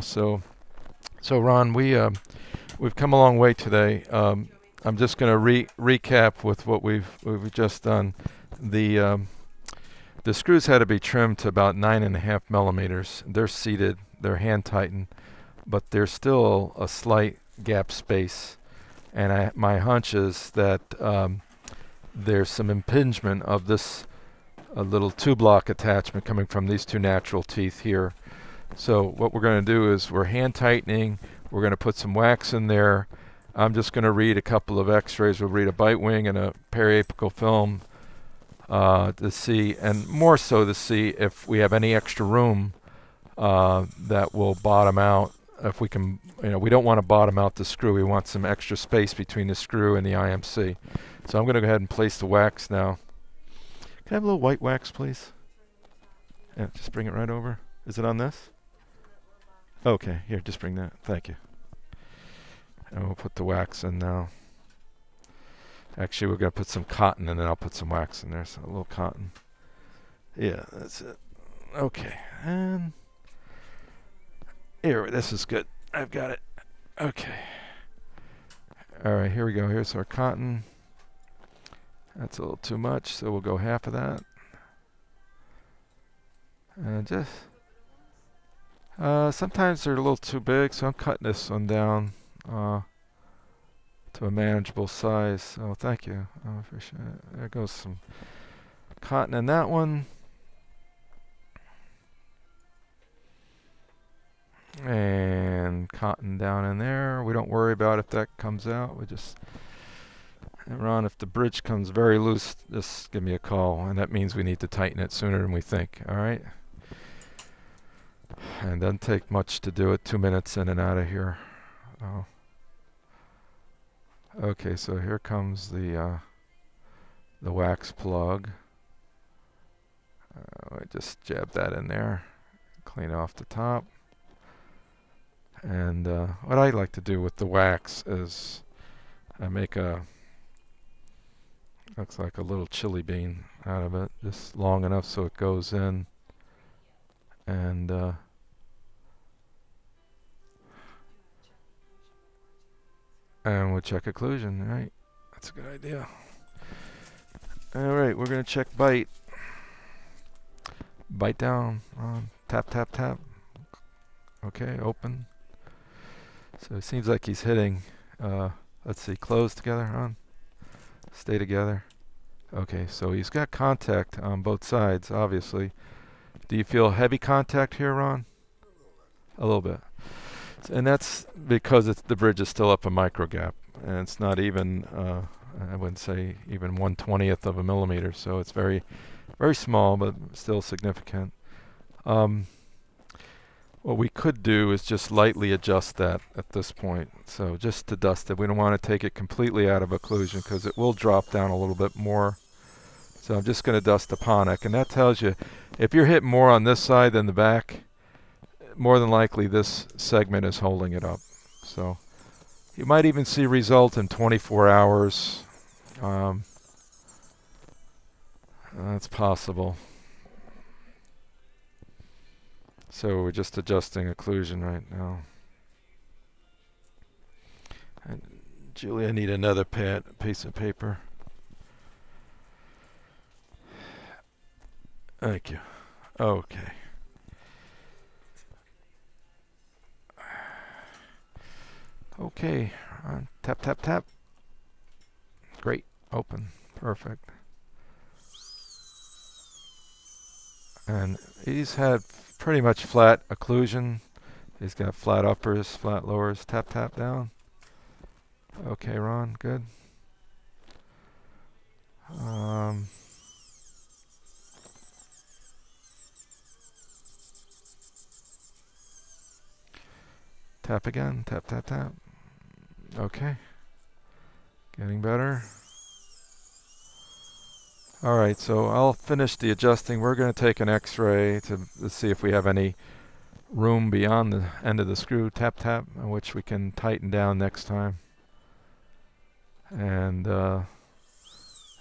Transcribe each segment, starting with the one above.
So Ron, we've come a long way today. I'm just going to recap with what we've just done. The screws had to be trimmed to about 9.5 millimeters. They're seated, they're hand tightened, but there's still a slight gap space. And my hunch is that there's some impingement of this little tube lock attachment coming from these two natural teeth here. So what we're going to do is we're hand tightening. We're going to put some wax in there. I'm just going to read a couple of x-rays. We'll read a bite wing and a periapical film to see, and more so to see if we have any extra room that will bottom out. If we can, we don't want to bottom out the screw. We want some extra space between the screw and the IMC. So I'm going to go ahead and place the wax now. Can I have a little white wax, please? Yeah, just bring it right over. Is it on this? Okay, here, just bring that. Thank you. And we'll put the wax in now. Actually, we're going to put some cotton and then I'll put some wax in there. So a little cotton. Yeah, that's it. Okay, and here, this is good. I've got it. Okay. All right, here we go. Here's our cotton. That's a little too much, so we'll go half of that. And just, sometimes they're a little too big, so I'm cutting this one down to a manageable size. Oh, thank you. I appreciate it. There goes some cotton in that one. And cotton down in there. We don't worry about if that comes out. We just, and Ron, if the bridge comes very loose, just give me a call, and that means we need to tighten it sooner than we think. All right. And doesn't take much to do it. 2 minutes in and out of here. Oh. Okay, so here comes the wax plug. I just jab that in there, clean off the top. And what I like to do with the wax is I make looks like a little chili bean out of it, just long enough so it goes in. And we'll check occlusion, right? That's a good idea. All right, we're going to check bite. Bite down. Tap, tap, tap. Okay, open. So it seems like he's hitting. Let's see, close together, Ron. Stay together. Okay, so he's got contact on both sides, obviously. Do you feel heavy contact here, Ron? A little bit. And that's because the bridge is still up a micro gap, and it's not even, I wouldn't say even 1/20th of a millimeter, so it's very, very small, but still significant. What we could do is just lightly adjust that at this point. So just to dust it. We don't want to take it completely out of occlusion because it will drop down a little bit more. So I'm just going to dust upon it. And that tells you if you're hit more on this side than the back, more than likely this segment is holding it up. So you might even see result in 24 hours. That's possible. So we're just adjusting occlusion right now. And Julie, I need another piece of paper. Thank you. Okay. Okay. Tap, tap, tap. Great. Open. Perfect. And he's had pretty much flat occlusion. He's got flat uppers, flat lowers. Tap, tap down. Okay, Ron, good. Tap again. Tap, tap, tap. Okay. Getting better. All right, so I'll finish the adjusting. We're going to take an x-ray to see if we have any room beyond the end of the screw. Tap, tap, which we can tighten down next time. And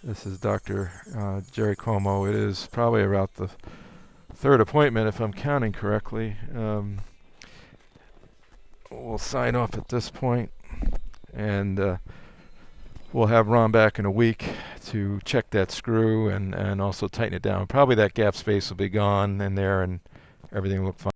this is Dr. Jerry Cuomo. It is probably about the third appointment, if I'm counting correctly. we'll sign off at this point, and we'll have Ron back in a week to check that screw and also tighten it down. Probably that gap space will be gone in there and everything will look fine.